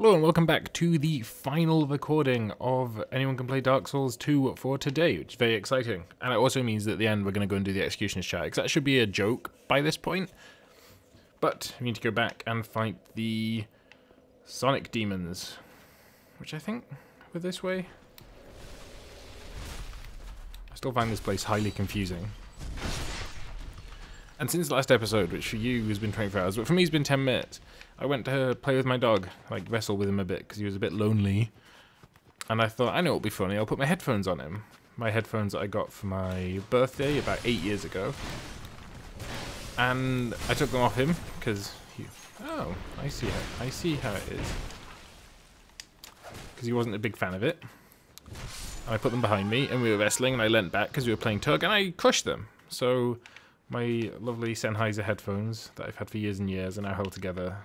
Hello and welcome back to the final recording of Anyone Can Play Dark Souls 2 for today, which is very exciting. And it also means that at the end we're going to go and do the Executioner's Chat, because that should be a joke by this point. But we need to go back and fight the Sonic Demons, which I think were this way. I still find this place highly confusing. And since the last episode, which for you has been 24 hours, but for me has been 10 minutes, I went to play with my dog, like wrestle with him a bit, because he was a bit lonely. And I thought, I know it'll be funny, I'll put my headphones on him. My headphones that I got for my birthday about 8 years ago. And I took them off him, because he... Oh, I see how it is. Because he wasn't a big fan of it. And I put them behind me, and we were wrestling, and I leant back because we were playing tug, and I crushed them. So my lovely Sennheiser headphones that I've had for years and years are now held together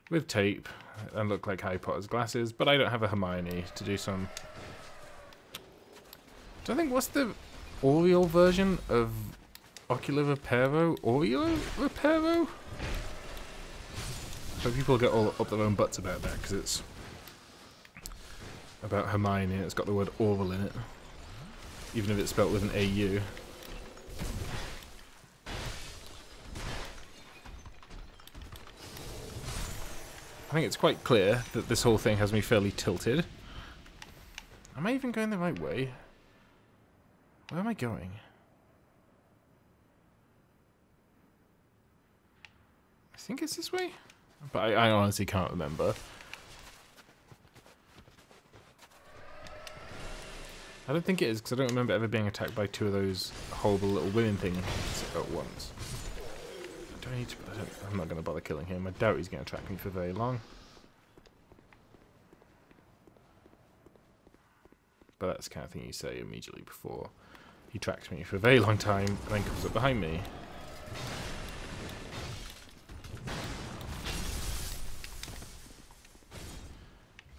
with tape and look like Harry Potter's glasses, but I don't have a Hermione to do some... Do I think, what's the Oreo version of Ocular Reparo? Oreo Reparo? So people get all up their own butts about that, because it's about Hermione and it's got the word oral in it, even if it's spelt with an AU. I think it's quite clear that this whole thing has me fairly tilted. Am I even going the right way? Where am I going? I think it's this way? But I honestly can't remember. I don't think it is, because I don't remember ever being attacked by two of those horrible little women things at once. I'm not going to bother killing him. I doubt he's going to track me for very long. But that's the kind of thing you say immediately before he tracks me for a very long time and then comes up behind me.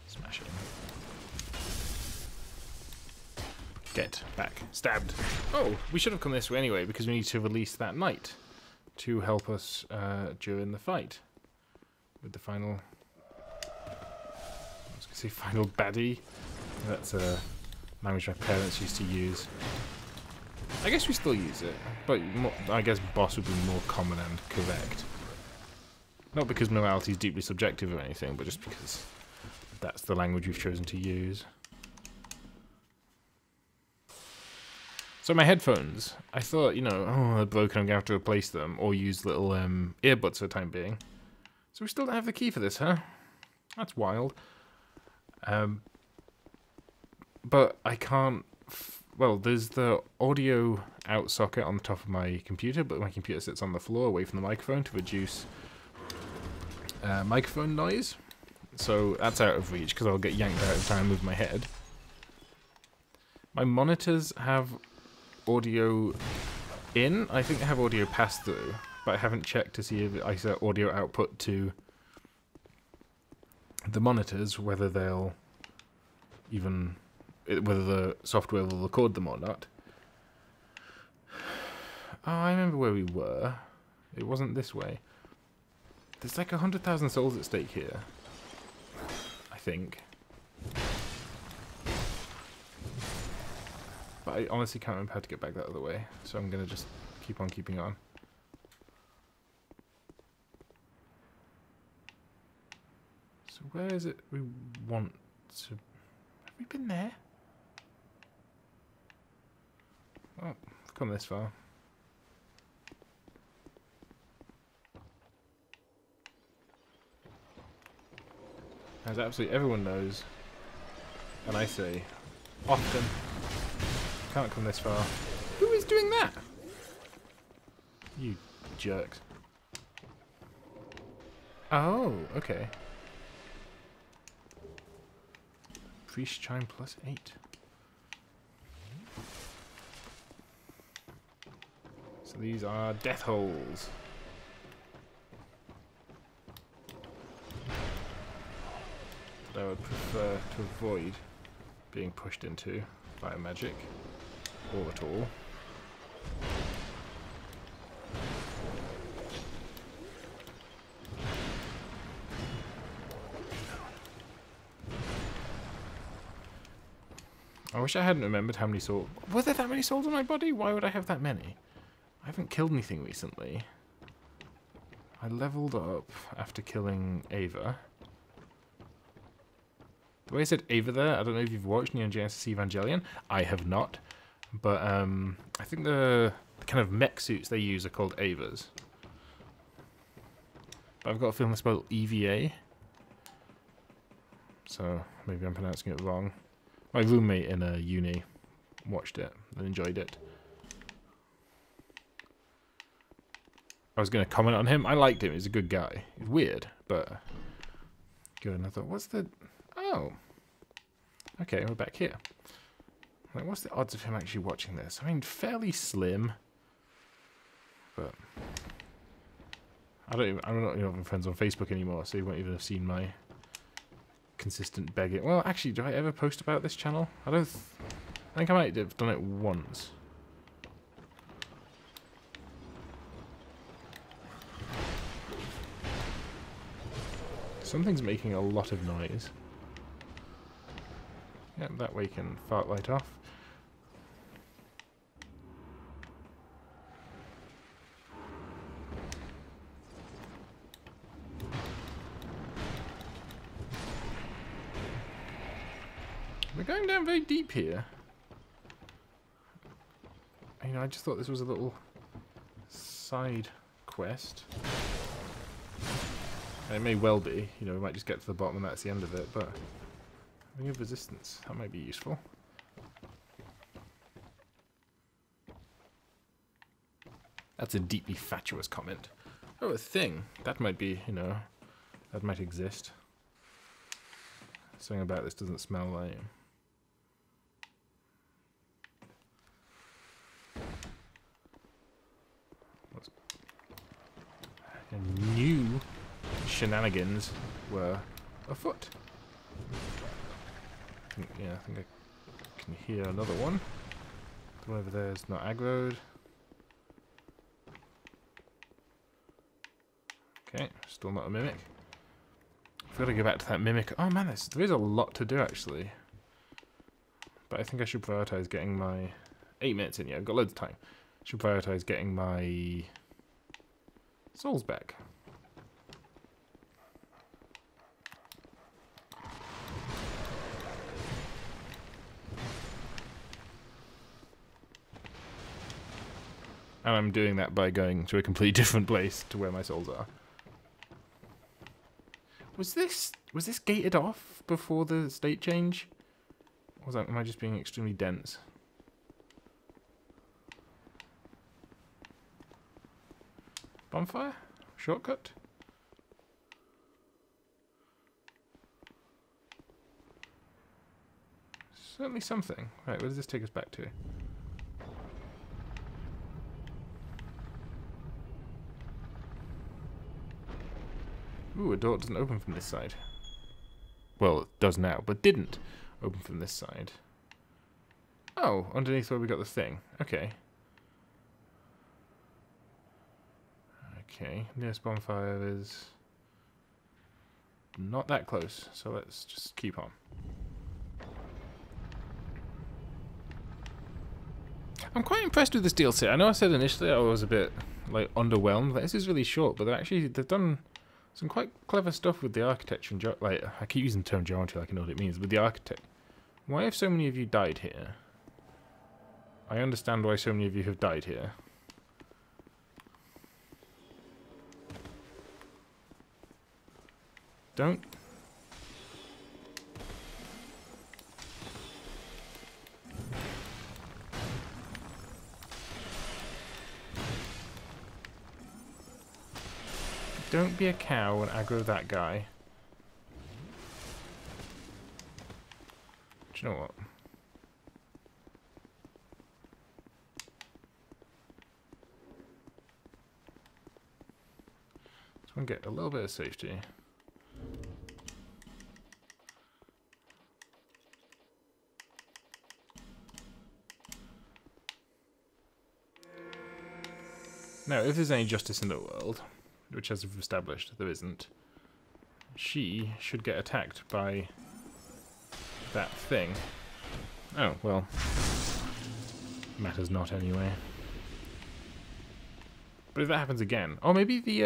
Smash him. Get back. Stabbed. Oh, we should have come this way anyway, because we need to release that knight to help us during the fight with the final... I was going to say final baddie. That's a language my parents used to use. I guess we still use it, but I guess boss would be more common and correct. Not because morality is deeply subjective or anything, but just because that's the language we've chosen to use. So my headphones, I thought, you know, oh, they're broken, I'm going to have to replace them, or use little earbuds for the time being. So we still don't have the key for this, huh? That's wild. But I can't... Well, there's the audio out socket on the top of my computer, but my computer sits on the floor away from the microphone to reduce microphone noise. So that's out of reach, because I'll get yanked out every time I move my head. My monitors have audio in. I think they have audio pass through, but I haven't checked to see if I set audio output to the monitors, whether they'll even... whether the software will record them or not. Oh, I remember where we were. It wasn't this way. There's like 100,000 souls at stake here, I think. But I honestly can't remember how to get back that other way, so I'm going to just keep on keeping on. So where is it we want to... Have we been there? Oh, I've come this far. As absolutely everyone knows, and I say often, can't come this far. Who is doing that? You jerks. Oh, okay. Priest chime +8. So these are death holes. That I would prefer to avoid being pushed into by magic, or at all. I wish I hadn't remembered how many souls... Were there that many souls in my body? Why would I have that many? I haven't killed anything recently. I leveled up after killing Ava. The way I said Ava there, I don't know if you've watched Neon Genesis Evangelion. I have not. But I think the kind of mech suits they use are called Avas. But I've got a feeling it's spelled EVA. So maybe I'm pronouncing it wrong. My roommate in uni watched it and enjoyed it. I was going to comment on him. I liked him. He's a good guy. He's weird, but good. And I thought, what's the... Oh. Okay, we're back here. Like, what's the odds of him actually watching this? I mean, fairly slim. But... I'm not even friends on Facebook anymore, so you won't even have seen my consistent begging. Well, actually, do I ever post about this channel? I think I might have done it once. Something's making a lot of noise. Yep, that way you can fart light off. We're going down very deep here. You know, I just thought this was a little side quest. And it may well be, you know, we might just get to the bottom and that's the end of it, but ring of resistance, that might be useful. That's a deeply fatuous comment. Oh, a thing. That might be, you know, that might exist. Something about this doesn't smell like... And new shenanigans were afoot. I think I can hear another one. The one over there is not aggroed. Okay, still not a mimic. I've got to go back to that mimic. Oh man, there is a lot to do actually. But I think I should prioritize getting my 8 minutes in. Yeah, I've got loads of time. Should prioritize getting my souls back. And I'm doing that by going to a completely different place to where my souls are. Was this gated off before the state change? Or am I just being extremely dense? Bonfire? Shortcut? Certainly something. Right, where does this take us back to? Ooh, a door doesn't open from this side. Well, it does now, but didn't open from this side. Oh, underneath where we got the thing. Okay. Okay, nearest bonfire is not that close, so let's just keep on. I'm quite impressed with this DLC. I know I said initially I was a bit like underwhelmed. This is really short, but they've done some quite clever stuff with the architecture and like I keep using the term geometry like I know what it means. With the architect, why have so many of you died here? I understand why so many of you have died here. Don't. Don't be a cow and aggro that guy. Do you know what? Just want to get a little bit of safety. Now, if there's any justice in the world, which as we've established there isn't, she should get attacked by that thing. Oh, well. Matters not anyway. But if that happens again... Oh, maybe the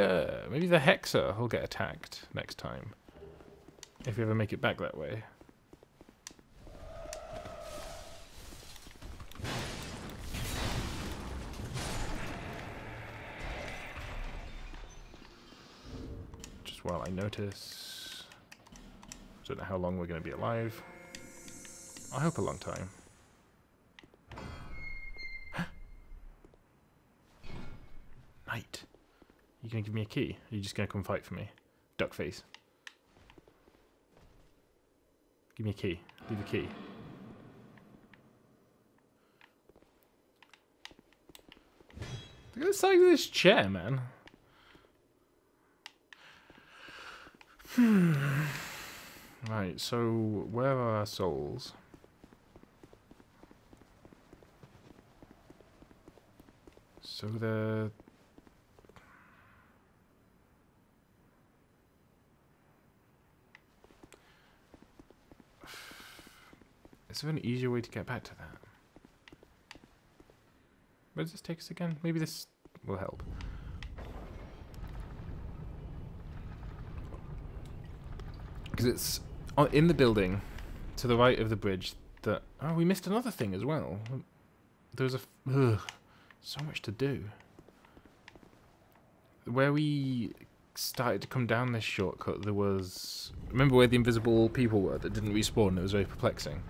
Hexer will get attacked next time. If we ever make it back that way. Just while I notice... I don't know how long we're going to be alive. I hope a long time. Knight. You gonna give me a key? Or are you just gonna come fight for me? Duck face. Give me a key. Leave a key. Look at the size of this chair, man. Right, so where are our souls? So the... Is there an easier way to get back to that? Where does this take us again? Maybe this will help. Because it's in the building to the right of the bridge that... Oh, we missed another thing as well. There's a... Ugh, so much to do. Where we started to come down this shortcut, there was... Remember where the invisible people were that didn't respawn? It was very perplexing.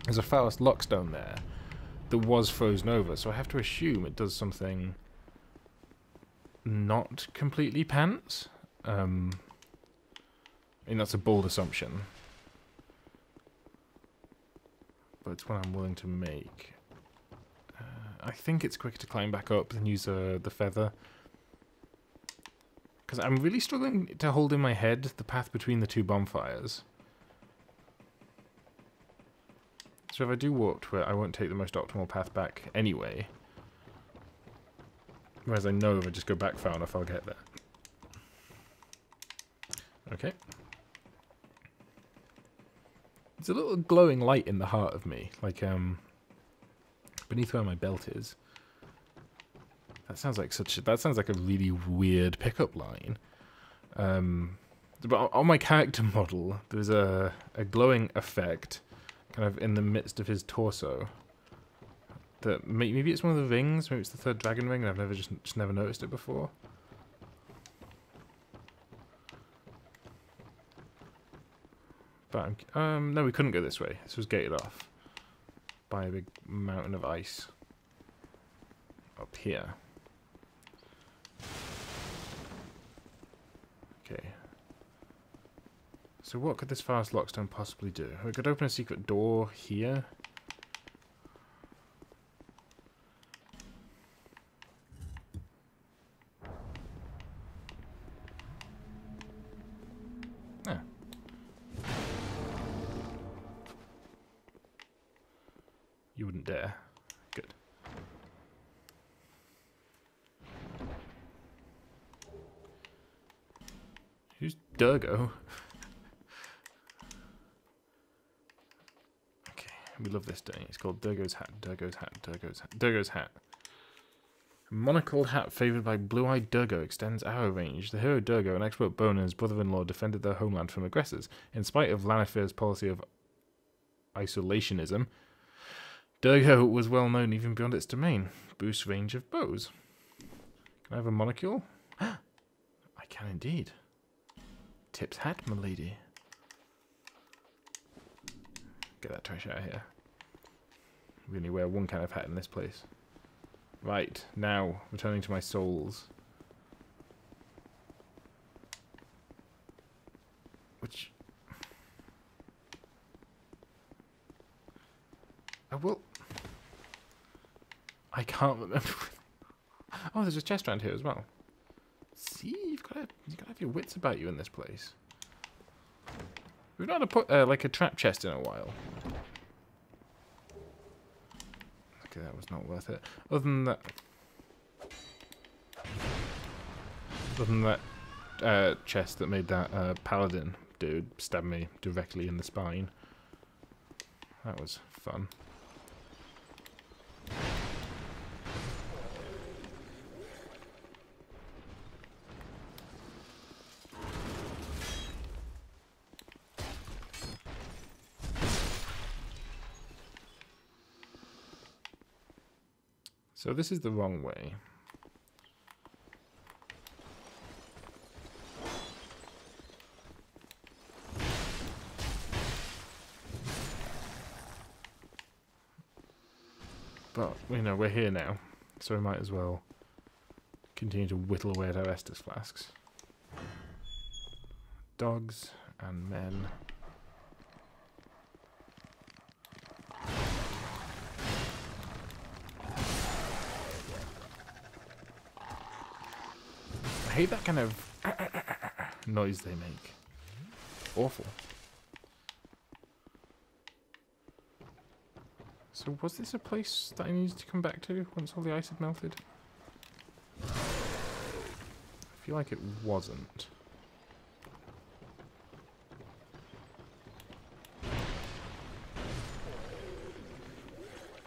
There's a Faust lockstone there that was frozen over, so I have to assume it does something not completely pants. I mean, that's a bold assumption, but it's one I'm willing to make. I think it's quicker to climb back up than use the feather, because I'm really struggling to hold in my head the path between the two bonfires. So if I do walk to it, I won't take the most optimal path back anyway. Whereas I know if I just go back far enough, I'll get there. Okay. There's a little glowing light in the heart of me, like beneath where my belt is. That sounds like a really weird pickup line. But on my character model, there's a glowing effect kind of in the midst of his torso. That maybe it's one of the rings, maybe it's the third dragon ring, and I've just never noticed it before. But no, we couldn't go this way. This was gated off by a big mountain of ice up here. Okay. So what could this fast lockstone possibly do? We could open a secret door here. Ah. You wouldn't dare. Good. Who's Durgo? We love this day. It's called Durgo's Hat, Durgo's Hat, Durgo's Hat, Durgo's Hat. A monocled hat favoured by blue-eyed Durgo extends arrow range. The hero Durgo, an expert bowman and his brother-in-law, defended their homeland from aggressors. In spite of Lanifear's policy of isolationism, Durgo was well known even beyond its domain. Boosts range of bows. Can I have a monocule? I can indeed. Tip's hat, m'lady. Get that trash out of here. We only wear one kind of hat in this place. Right, now, returning to my souls. Which... I can't remember. Oh, there's a chest around here as well. See, you've got to have your wits about you in this place. We've not had put like a trap chest in a while. Okay, that was not worth it. Other than that chest that made that paladin dude stab me directly in the spine. That was fun. So this is the wrong way. But, you know, we're here now, so we might as well continue to whittle away at our Estus flasks. Dogs and men. I hate that kind of noise they make. Awful. So was this a place that I needed to come back to once all the ice had melted? I feel like it wasn't.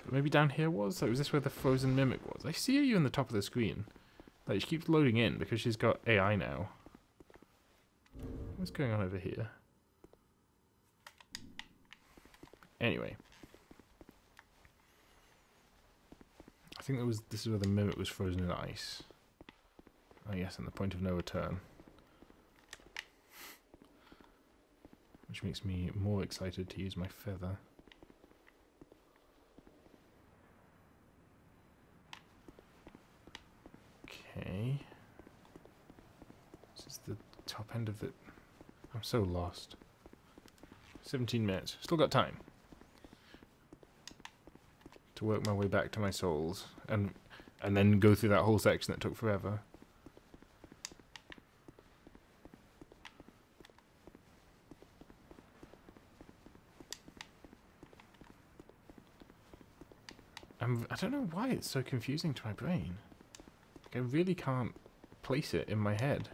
But maybe down here was? Like, was this where the frozen mimic was? I see you in the top of the screen. Like, she keeps loading in because she's got AI now. What's going on over here? Anyway. I think this is where the mimic was frozen in ice. Oh yes, and the point of no return. Which makes me more excited to use my feather. Okay. This is the top end of the... I'm so lost. 17 minutes. Still got time to work my way back to my souls and then go through that whole section that took forever. I don't know why it's so confusing to my brain. Like, I really can't place it in my head.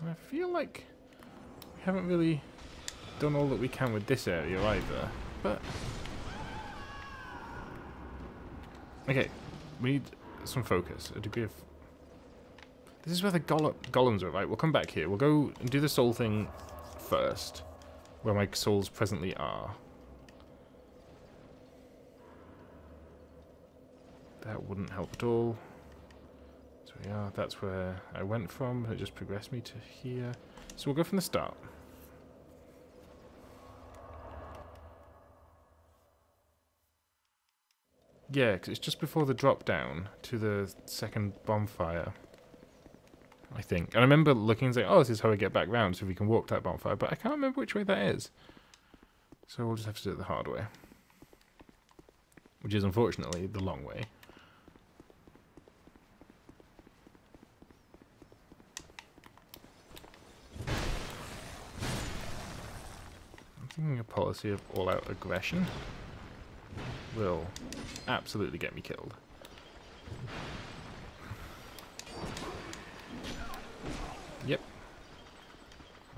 And I feel like we haven't really done all that we can with this area either, but... Okay, we need some focus, a degree of... This is where the golems are, right? We'll come back here. We'll go and do the soul thing first, where my souls presently are. That wouldn't help at all. So we are. That's where I went from. It just progressed me to here. So we'll go from the start. Yeah, because it's just before the drop down to the second bonfire, I think. And I remember looking and saying, oh, this is how we get back round, so we can walk that bonfire. But I can't remember which way that is. So we'll just have to do it the hard way. Which is, unfortunately, the long way. I'm thinking a policy of all-out aggression will absolutely get me killed. Yep.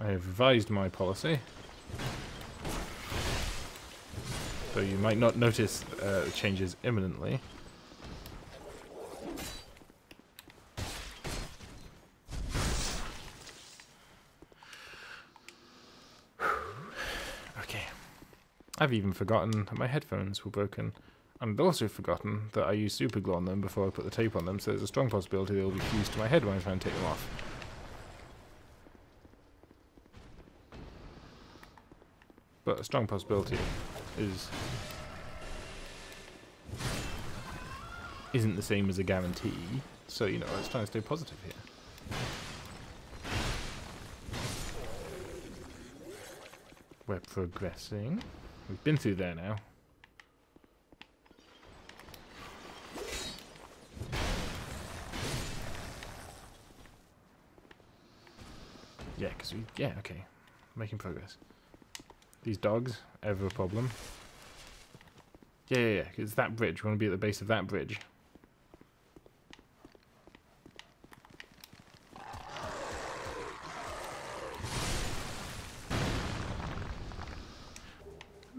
I have revised my policy. So you might not notice changes imminently. Okay. I've even forgotten that my headphones were broken. And I'd also forgotten that I used super glue on them before I put the tape on them, so there's a strong possibility they'll be fused to my head when I try and take them off. But a strong possibility isn't the same as a guarantee, so, you know, let's try and stay positive here. We're progressing. We've been through there now. Yeah, yeah, okay. Making progress. These dogs, ever a problem. Yeah. It's that bridge. We want to be at the base of that bridge.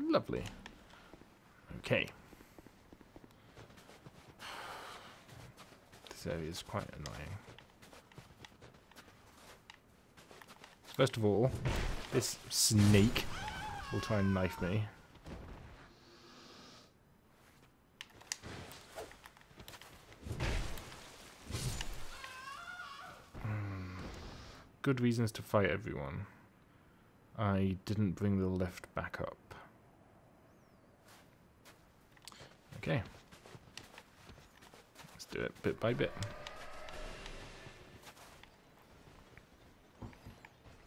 Lovely. Okay. This area is quite annoying. First of all, this snake will try and knife me. Good reasons to fight everyone. I didn't bring the lift back up. Okay. Let's do it bit by bit.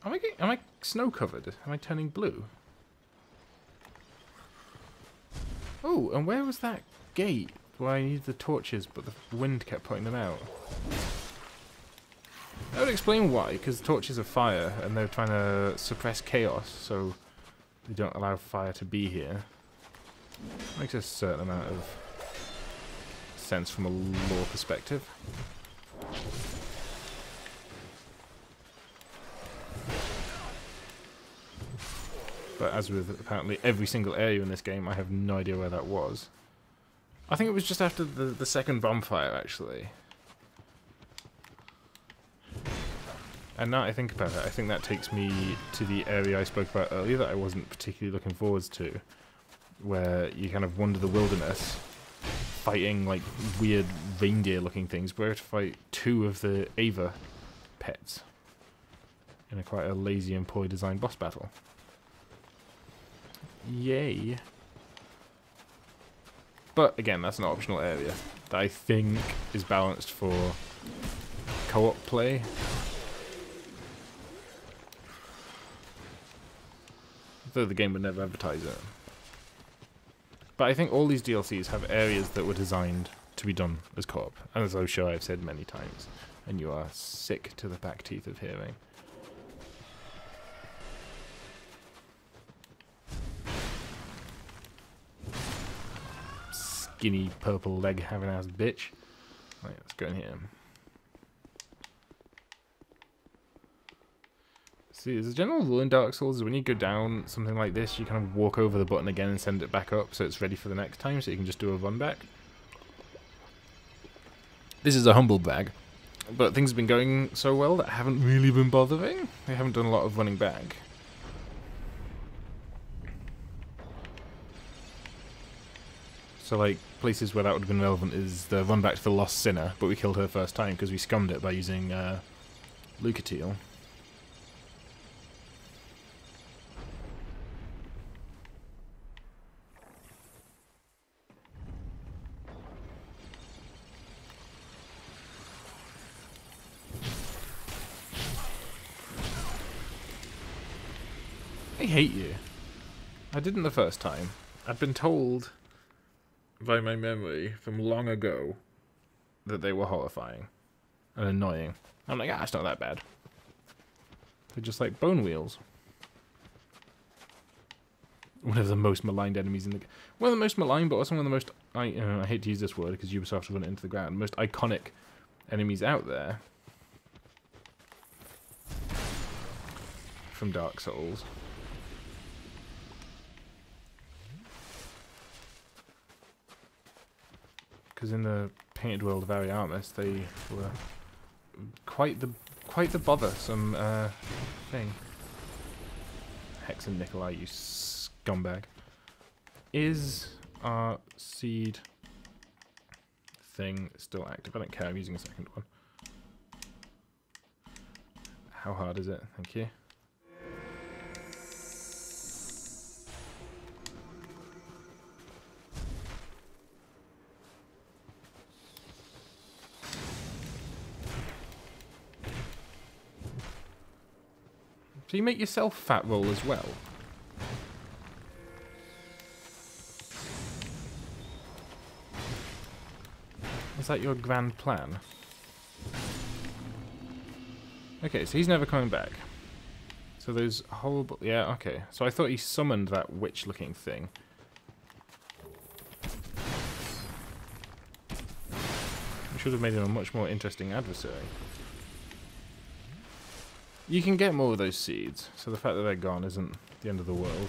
Am I snow covered? Am I turning blue? Oh, and where was that gate where I needed the torches but the wind kept putting them out? That would explain why, because torches are fire and they're trying to suppress chaos, so they don't allow fire to be here. Makes a certain amount of sense from a lore perspective. But as with apparently every single area in this game, I have no idea where that was. I think it was just after the second bonfire, actually. And now I think about it, I think that takes me to the area I spoke about earlier that I wasn't particularly looking forwards to. Where you kind of wander the wilderness, fighting like weird reindeer-looking things. But we have to fight 2 of the Ava pets in a quite a lazy and poorly designed boss battle. Yay! But again, that's an optional area that I think is balanced for co-op play. Though the game would never advertise it. But I think all these DLCs have areas that were designed to be done as co-op, as I'm sure I've said many times, and you are sick to the back teeth of hearing. Skinny purple leg having ass bitch. Right, let's go in here. See, there's a general rule in Dark Souls is when you go down something like this, you kind of walk over the button again and send it back up so it's ready for the next time, so you can just do a run back. This is a humble brag, but things have been going so well that I haven't really been bothering. I haven't done a lot of running back. So like, places where that would have been relevant is the run back to the Lost Sinner, but we killed her first time because we scummed it by using Lucatiel. I hate you. I didn't the first time. I'd been told by my memory from long ago that they were horrifying and annoying. I'm like, it's not that bad. They're just like bone wheels. One of the most maligned enemies in the game. One of the most maligned, but also one of the most, I hate to use this word because Ubisoft run it into the ground, most iconic enemies out there from Dark Souls. Because in the painted world of Ariamis, they were quite the bothersome thing. Hex and Nikolai, you scumbag. Is our seed thing still active? I don't care. I'm using a second one. How hard is it? Thank you. So you make yourself fat roll as well? Is that your grand plan? Okay, so he's never coming back. So those horrible... Yeah, okay. So I thought he summoned that witch-looking thing. should have made him a much more interesting adversary. You can get more of those seeds, so the fact that they're gone isn't the end of the world.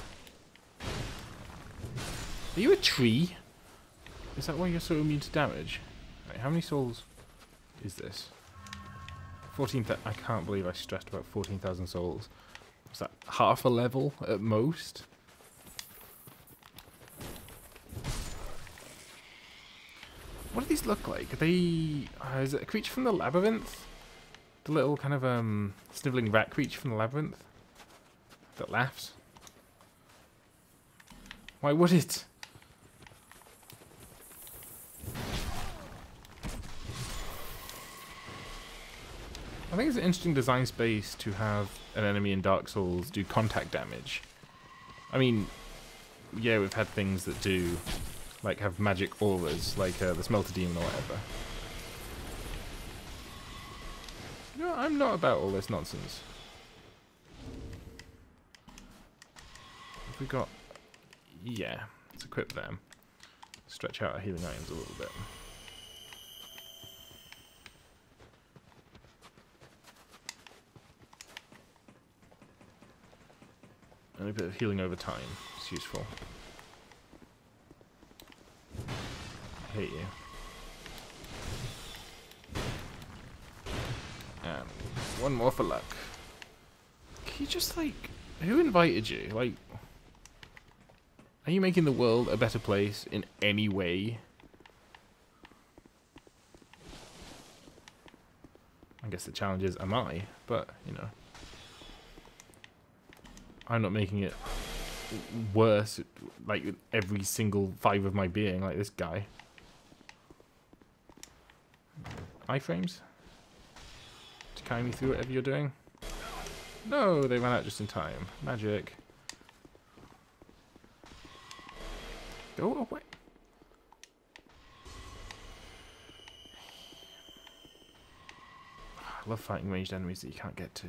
Are you a tree? Is that why you're so immune to damage? Right, how many souls is this? 14,000. I can't believe I stressed about 14,000 souls. Is that half a level at most? What do these look like? Are they... is it a creature from the labyrinth? The little kind of sniveling rat creature from the labyrinth? That laughs? Why would it? I think it's an interesting design space to have an enemy in Dark Souls do contact damage. I mean, yeah, we've had things that do, like, have magic auras, like the Smelter Demon or whatever. You know, I'm not about all this nonsense. Have we got... Yeah, let's equip them. Stretch out our healing items a little bit. And a bit of healing over time. It's useful. I hate you. And one more for luck. Can you just, like... Who invited you? Like... Are you making the world a better place in any way? I guess the challenge is, am I? But, you know... I'm not making it worse, like, with every single fibre of my being, like this guy. Iframes? To carry me through whatever you're doing? No, they ran out just in time. Magic. Go away. I love fighting ranged enemies that you can't get to.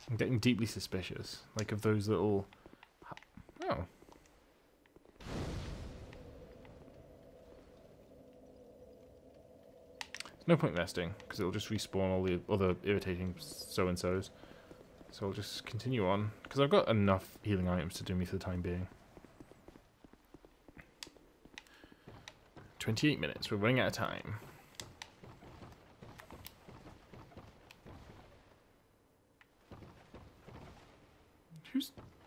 I'm getting deeply suspicious, like of those little... Oh. There's no point resting, because it'll just respawn all the other irritating so-and-sos. So I'll just continue on, because I've got enough healing items to do me for the time being. 28 minutes, we're running out of time.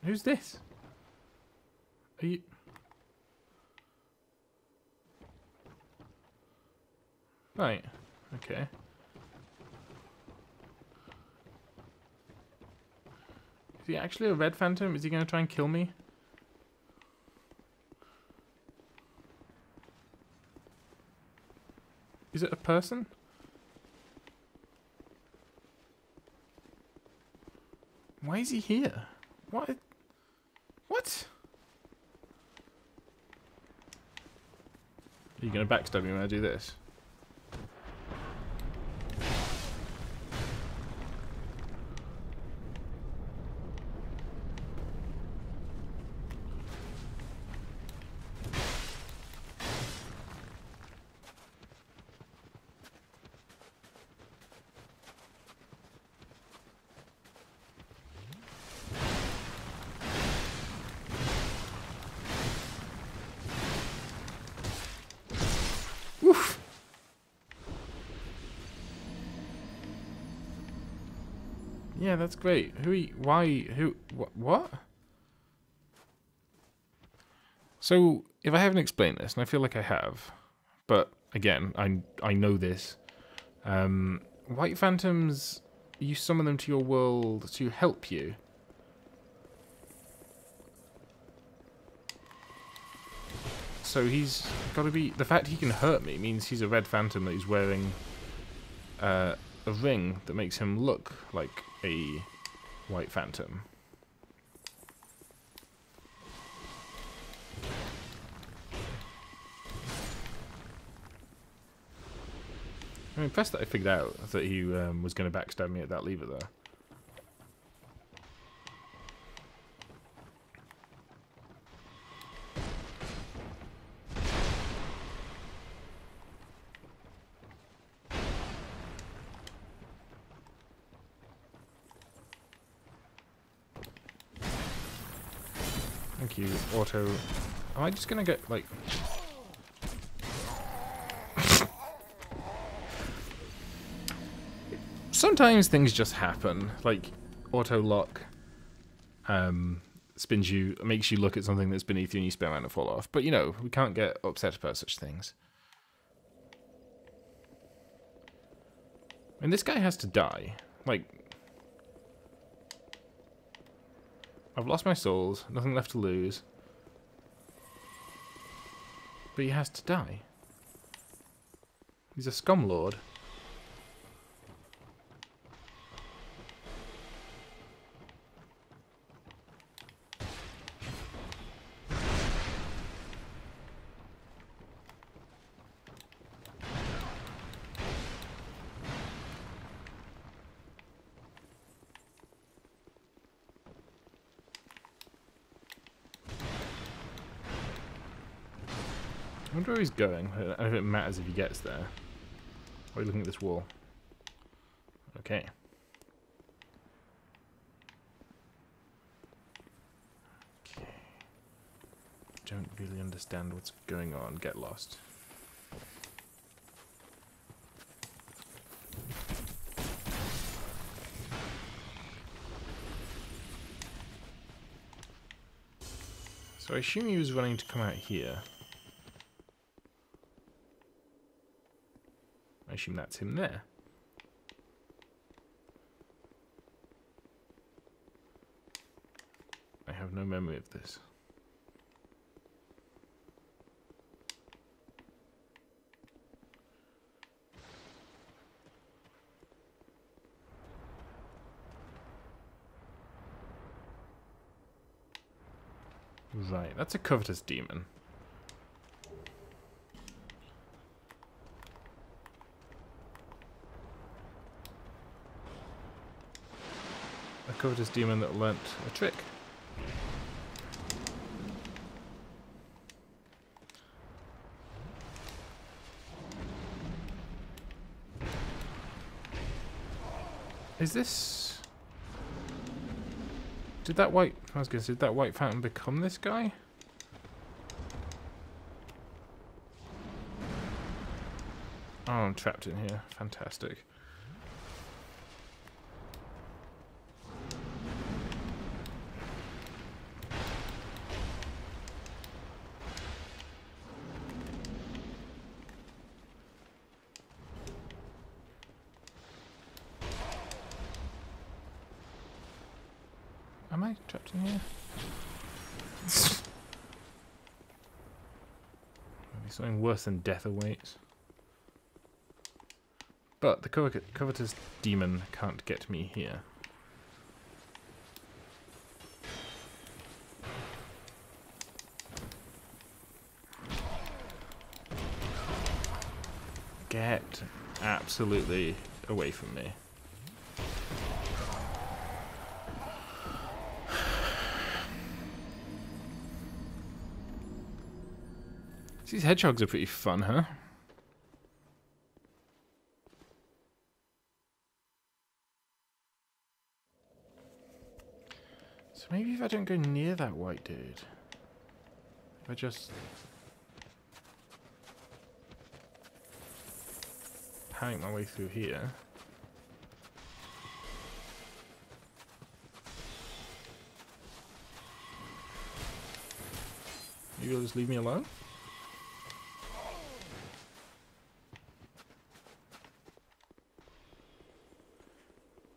Who's this? Are you... Right, okay. Is he actually a red phantom? Is he going to try and kill me? Is it a person? Why is he here? What? What? Are you going to backstab me when I do this? Oof. Yeah, that's great. What? So, if I haven't explained this, and I feel like I have, but again, I know this, white phantoms, you summon them to your world to help you. So he's got to be... The fact he can hurt me means he's a red phantom that he's wearing a ring that makes him look like a white phantom. I'm impressed that I figured out that he was going to backstab me at that lever there. Thank you, auto. Am I just gonna get, like... Sometimes things just happen. Like, auto lock spins you, makes you look at something that's beneath you and you spin around and fall off. But, you know, we can't get upset about such things. And this guy has to die. Like... I've lost my souls, nothing left to lose. But he has to die. He's a scum lord. I wonder where he's going. I don't know if it matters if he gets there. Or are you looking at this wall? Okay. Okay. Don't really understand what's going on. Get lost. So I assume he was running to come out here. I assume that's him there. I have no memory of this. Right, that's a covetous demon. A covetous demon that learnt a trick. Is this... Did that white... I was gonna say, did that white fountain become this guy? Oh, I'm trapped in here. Fantastic. Am I trapped in here? Maybe something worse than death awaits. But the covetous demon can't get me here. Get absolutely away from me. These hedgehogs are pretty fun, huh? So maybe if I don't go near that white dude, if I just panic my way through here. Maybe you'll just leave me alone?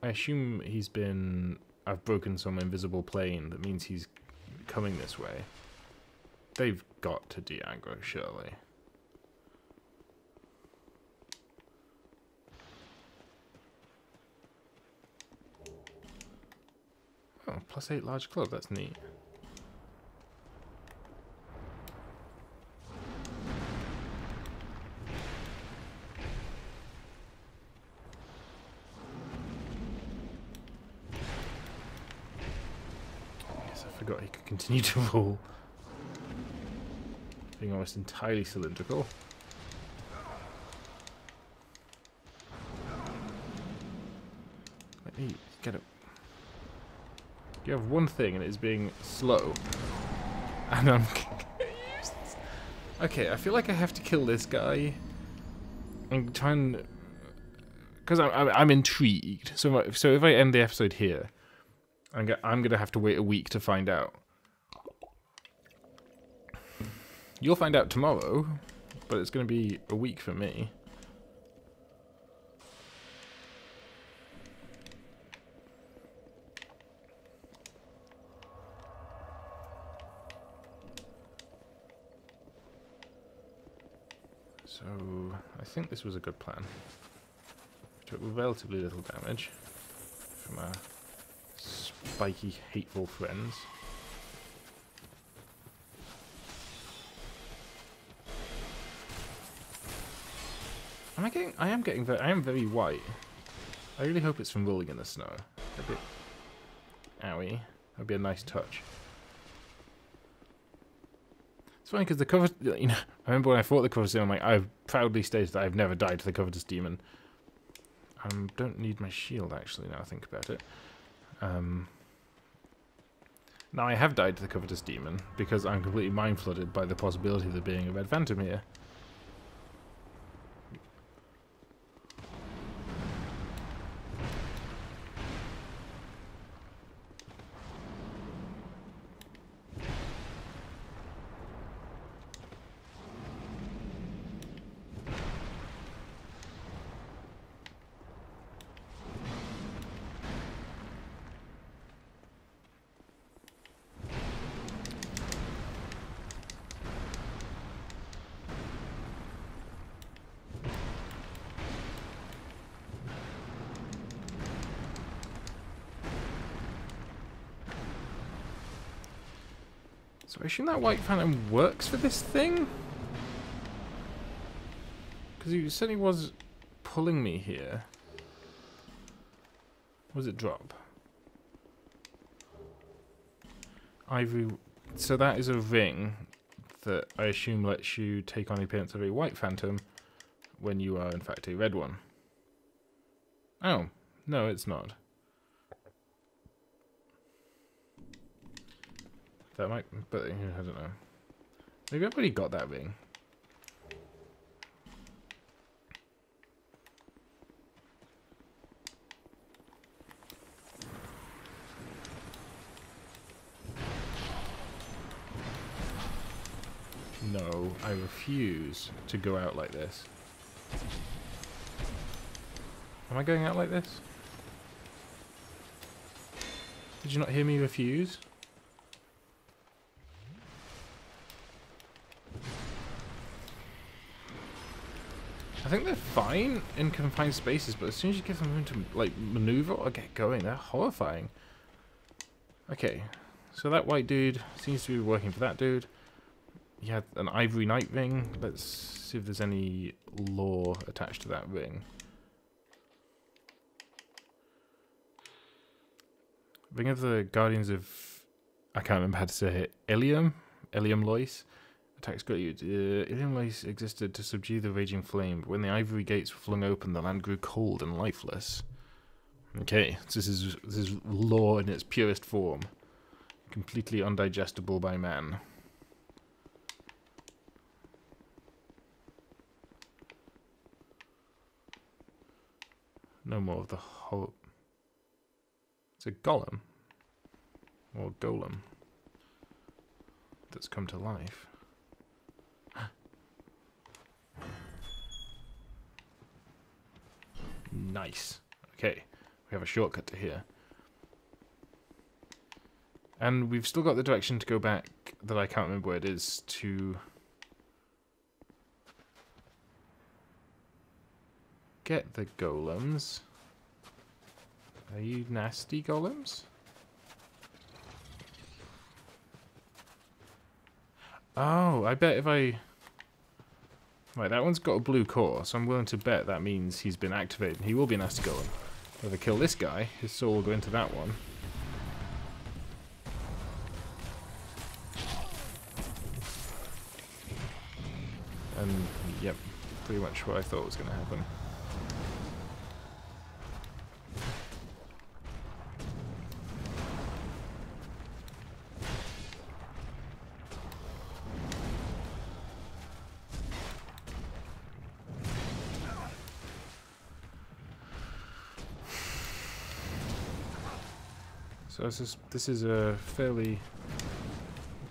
I assume he's been... I've broken some invisible plane. That means he's coming this way. They've got to de-aggro, surely. Oh, +8 large club. That's neat. Forgot he could continue to roll. Being almost entirely cylindrical. Let me get it. You have one thing and it is being slow. And I'm... Okay, I feel like I have to kill this guy. And try and... Because I'm intrigued. So if I end the episode here, I'm going to have to wait a week to find out. You'll find out tomorrow, but it's going to be a week for me. So, I think this was a good plan. Took relatively little damage from our spiky, hateful friends. I am very white. I really hope it's from rolling in the snow. A bit owie. That'd be a nice touch. It's funny because the cover, you know, I remember when I fought the Covetous Demon, I'm like, I've proudly stated that I've never died to the Covetous Demon. Don't need my shield actually now I think about it. Now I have died to the Covetous Demon because I'm completely mind flooded by the possibility of there being a red phantom here. So I assume that white phantom works for this thing? Because he certainly was pulling me here. What does it drop? Ivory. So that is a ring that I assume lets you take on the appearance of a white phantom when you are in fact a red one. Oh, no it's not. That might, but I don't know. Maybe I've already got that ring. No, I refuse to go out like this. Am I going out like this? Did you not hear me refuse? I think they're fine in confined spaces, but as soon as you give them room to like maneuver or get going, they're horrifying. Okay, so that white dude seems to be working for that dude. He had an ivory night ring. Let's see if there's any lore attached to that ring. Ring of the Guardians of... I can't remember how to say it. Ilium Lois. Attacks greatly. Ilium Lois existed to subdue the raging flame, but when the ivory gates were flung open, the land grew cold and lifeless. Okay, so this is lore in its purest form. Completely undigestible by man. No more of the whole... It's a golem. Or golem. That's come to life. Nice. Okay, we have a shortcut to here. And we've still got the direction to go back that I can't remember where it is to... get the golems. Are you nasty golems? Oh, I bet if I... Right, that one's got a blue core, so I'm willing to bet that means he's been activated. He will be a nasty golem. If I kill this guy, his soul will go into that one. And, yep, pretty much what I thought was going to happen. So this is a fairly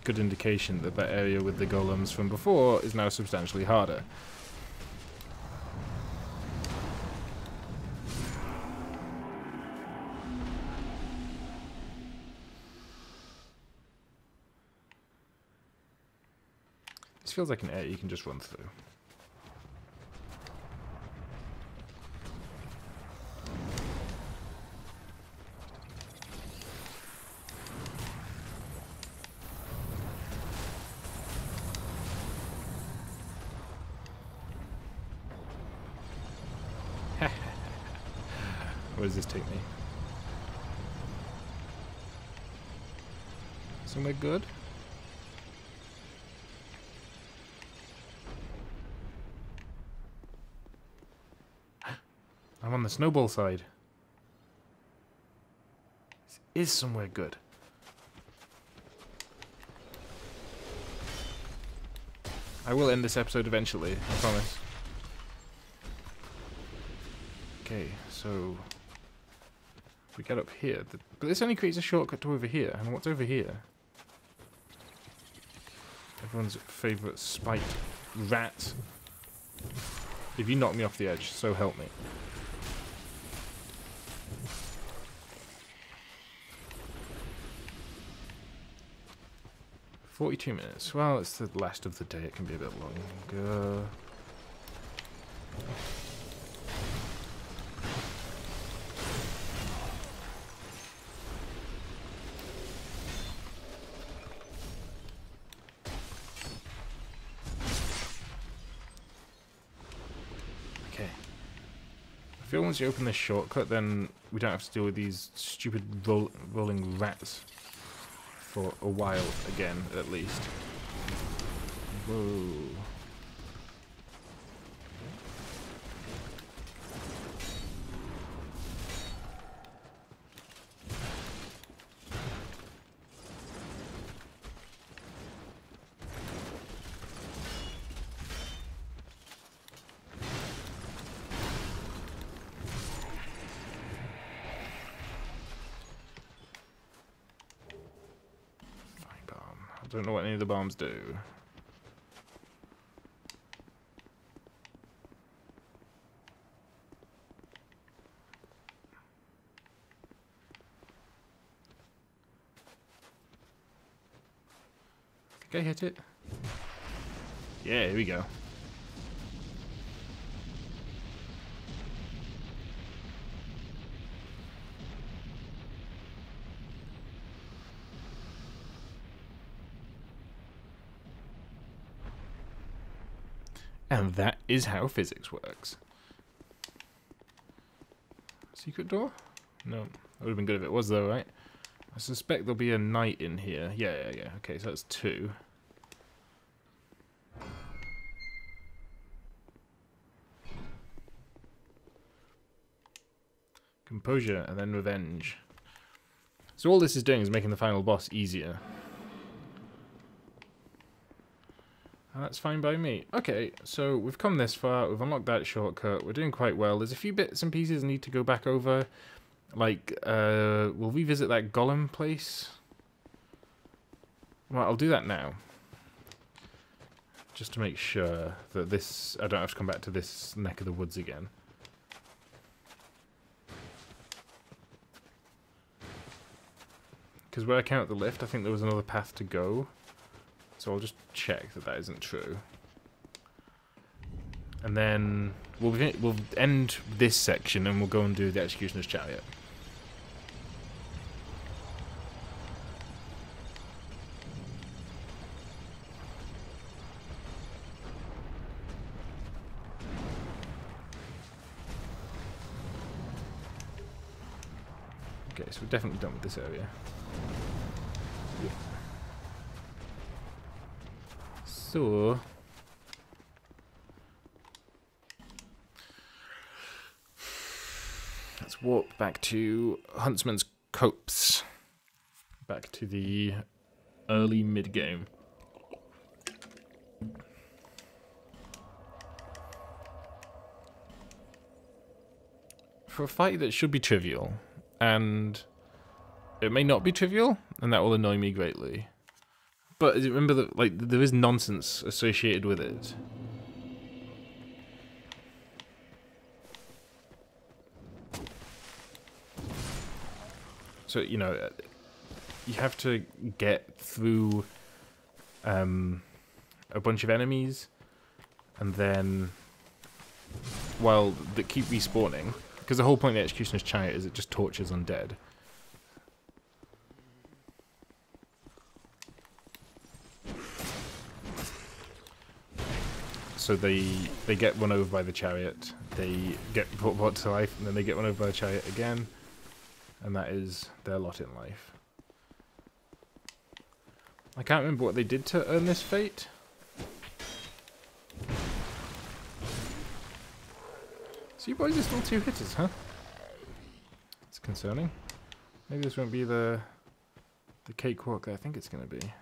good indication that that area with the golems from before is now substantially harder. This feels like an area you can just run through. Where does this take me? Somewhere good? I'm on the snowball side. This is somewhere good. I will end this episode eventually, I promise. Okay, so we get up here, but this only creates a shortcut to over here. And what's over here? Everyone's favourite spiked rat. If you knock me off the edge, so help me. "42 minutes. Well, it's the last of the day. It can be a bit longer. Okay. I feel once you open this shortcut, then we don't have to deal with these stupid rolling rats for a while again, at least. Whoa. I don't know what any of the bombs do. Think I hit it? Yeah, here we go. And that is how physics works. Secret door? No. That would have been good if it was though, right? I suspect there'll be a knight in here. Yeah. Okay, so that's 2. Composure and then revenge. So all this is doing is making the final boss easier. That's fine by me. Okay, so we've come this far. We've unlocked that shortcut. We're doing quite well. There's a few bits and pieces I need to go back over. Like, we'll revisit that golem place. Well, I'll do that now. Just to make sure that this... I don't have to come back to this neck of the woods again. Because where I count the lift, I think there was another path to go. So I'll just check that that isn't true. And then we'll end this section and we'll go and do the Executioner's Chariot. Okay, so we're definitely done with this area. Yeah. So let's walk back to Huntsman's Copse. Back to the early mid-game. For a fight that should be trivial, and It may not be trivial, and that will annoy me greatly. But remember that, like, there is nonsense associated with it. So, you know, you have to get through a bunch of enemies, and then, while they keep respawning, because the whole point of the Executioner's Chariot is it just tortures undead. So they get run over by the chariot, they get brought to life, and then they get run over by the chariot again, and that is their lot in life. I can't remember what they did to earn this fate. So you boys are still 2 hitters, huh? It's concerning. Maybe this won't be the cakewalk that I think it's going to be.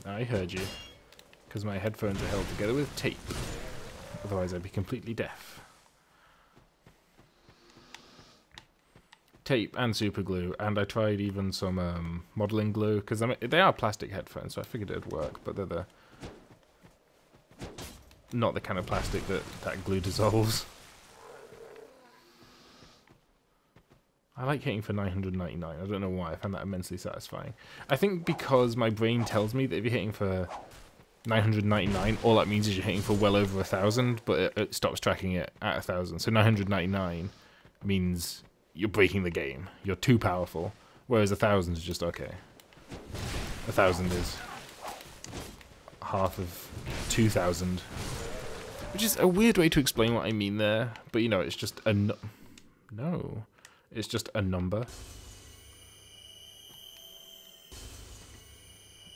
I heard you, because my headphones are held together with tape. Otherwise I'd be completely deaf. Tape and super glue, and I tried even some modelling glue, because they are plastic headphones, so I figured it'd work, but they're not the kind of plastic that glue dissolves. I like hitting for 999. I don't know why. I find that immensely satisfying. I think because my brain tells me that if you're hitting for 999, all that means is you're hitting for well over 1,000, but it stops tracking it at 1,000. So 999 means you're breaking the game. You're too powerful. Whereas 1,000 is just okay. 1,000 is half of 2,000. Which is a weird way to explain what I mean there. But, you know, it's just a... No. It's just a number.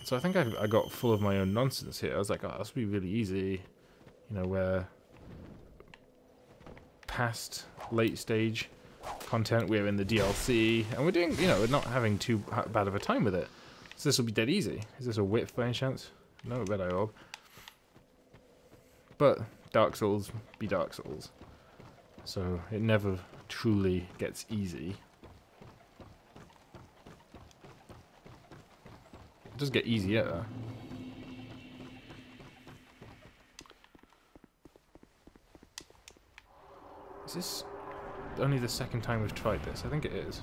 So I think I got full of my own nonsense here. I was like, oh, this will be really easy. You know, where past late stage content, we're in the DLC, and we're doing, you know, we're not having too bad of a time with it. So this will be dead easy. Is this a whip by any chance? No, red eye orb. But Dark Souls be Dark Souls. So it never truly gets easy. It does get easier. Is this only the second time we've tried this? I think it is.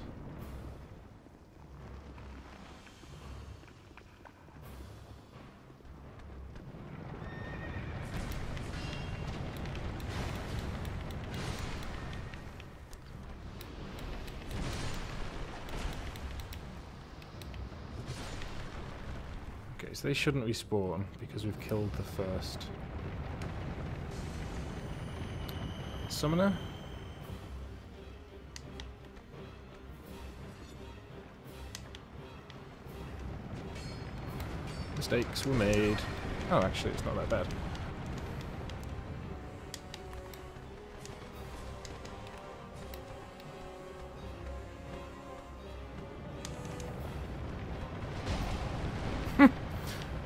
So they shouldn't respawn because we've killed the first summoner. Mistakes were made. Oh, actually, it's not that bad.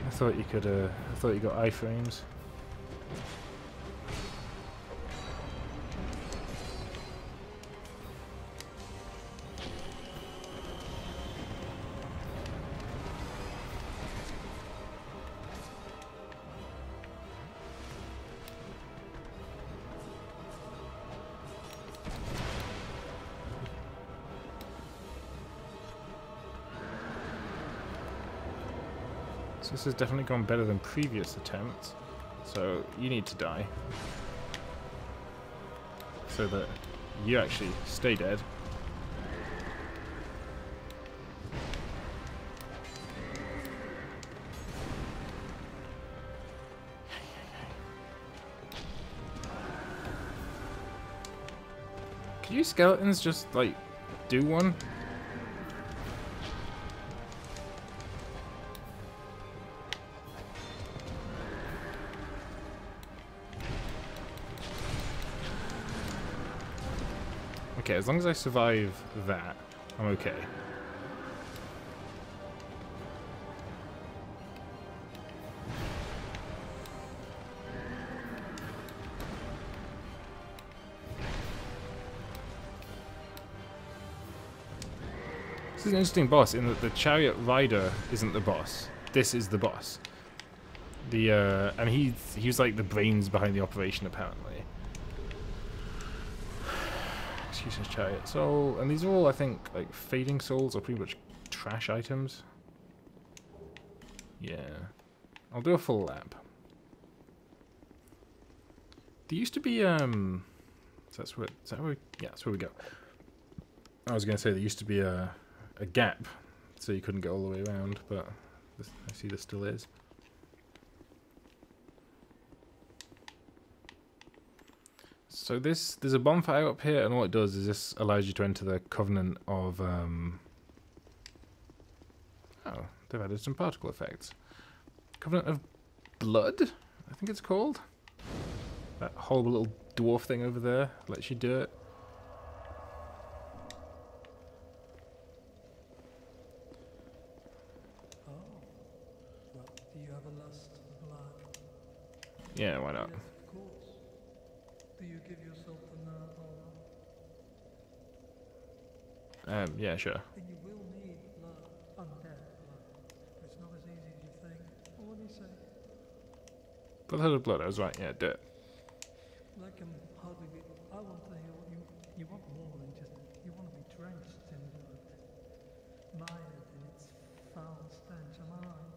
I thought you could. I thought you got iframes. So this has definitely gone better than previous attempts. So you need to die. So that you actually stay dead. Can you skeletons just, like, do one? Okay, as long as I survive that, I'm okay. This is an interesting boss in that the chariot rider isn't the boss. This is the boss. And he was like the brains behind the operation apparently. Excuse me, chariot soul, and these are all I think like fading souls or pretty much trash items. Yeah, I'll do a full lap. There used to be yeah, that's where we go. I was gonna say there used to be a gap, so you couldn't get all the way around, but I see there still is. So there's a bonfire up here, and all it does is this allows you to enter the covenant of oh, they've added some particle effects. Covenant of blood, I think it's called. That horrible little dwarf thing over there lets you do it. Do you have a lust for blood? Yeah, why not? Yes, of course. Do you give yourself the nerve honor? Yeah, sure. Then you will need blood, undead blood. It's not as easy as you think. What do you say? Brotherhood of Blood, I was right, yeah, do it. That can hardly be. I want to hear what you want more than just. You want to be drenched in blood. Mired in its foul stench. Am I right?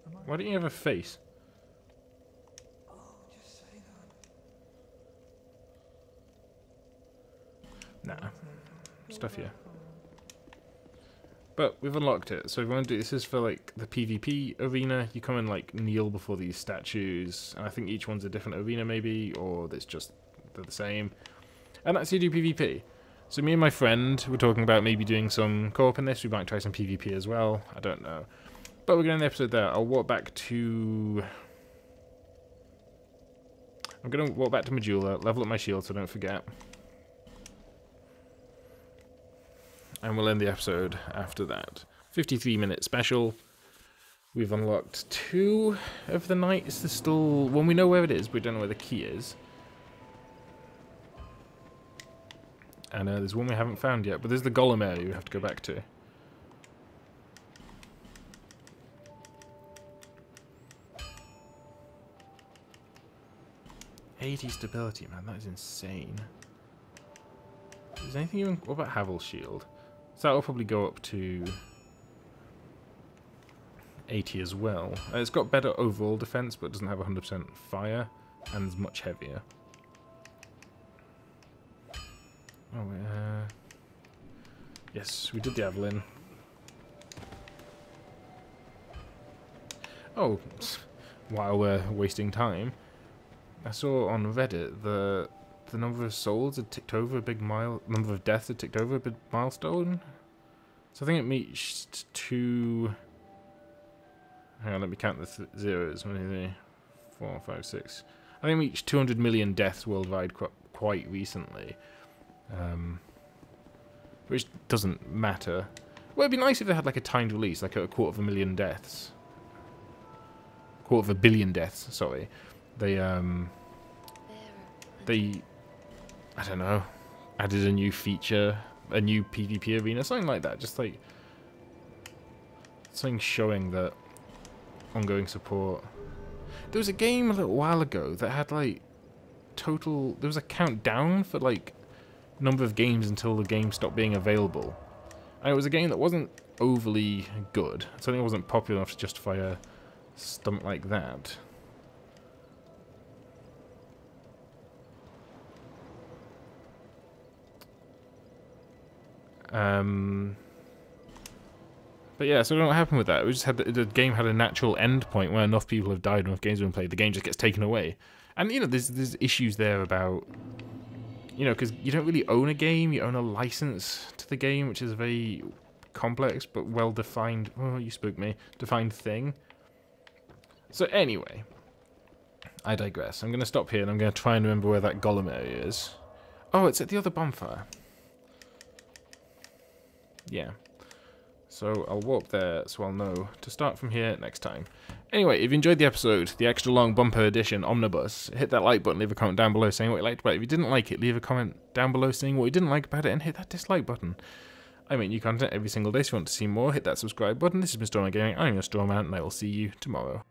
Am I? Why don't you have a face? Oh, just say that. Nah, stuff here. But we've unlocked it, so if we want to do this is for like the PvP arena. You come and like kneel before these statues, and I think each one's a different arena maybe, or it's just they're the same. And that's how you do PvP. So me and my friend were talking about maybe doing some co-op in this. We might try some PvP as well. I don't know. But we're going to end the episode there. I'll walk back to... I'm going to walk back to Majula, level up my shield so I don't forget. And we'll end the episode after that. 53-minute special. We've unlocked 2 of the knights. There's still... Well, we know where it is, but we don't know where the key is. And there's one we haven't found yet, but there's the golem area we have to go back to. $80 stability, man, that is insane. Is anything even... What about Havel's shield? So that will probably go up to 80 as well. It's got better overall defense, but it doesn't have 100% fire, and is much heavier. Oh, yes, we did the Evelyn. Oh, while we're wasting time, I saw on Reddit the number of souls had ticked over a big number of deaths had ticked over a big milestone. So I think it reached 2. Hang on, let me count the zeros. 1, 2, 3, 4, 5, 6. I think it reached 200 million deaths worldwide quite recently. Which doesn't matter. Well, it'd be nice if they had like a timed release, like a 250,000 deaths. 250 million deaths, sorry. They, I don't know, added a new feature, a new PvP arena, something like that. Just like something showing that ongoing support. There was a game a little while ago that had like total. There was a countdown for like number of games until the game stopped being available, and it was a game that wasn't overly good. Something that wasn't popular enough to justify a stunt like that. But yeah, so I don't know what happened with that. We just had the game had a natural end point where enough people have died, enough games have been played, the game just gets taken away. And you know, there's issues there about, you know, because you don't really own a game, you own a license to the game, which is a very complex but well defined. Oh, you spooked me. Defined thing. So anyway, I digress. I'm going to stop here and I'm going to try and remember where that golem area is. Oh, it's at the other bonfire. Yeah. So I'll walk there so I'll know to start from here next time. Anyway, if you enjoyed the episode, the extra long bumper edition omnibus, hit that like button, leave a comment down below saying what you liked about it. If you didn't like it, leave a comment down below saying what you didn't like about it, and hit that dislike button. I make new content every single day, so if you want to see more, hit that subscribe button. This has been Stormman Gaming, I'm your Stormman, and I will see you tomorrow.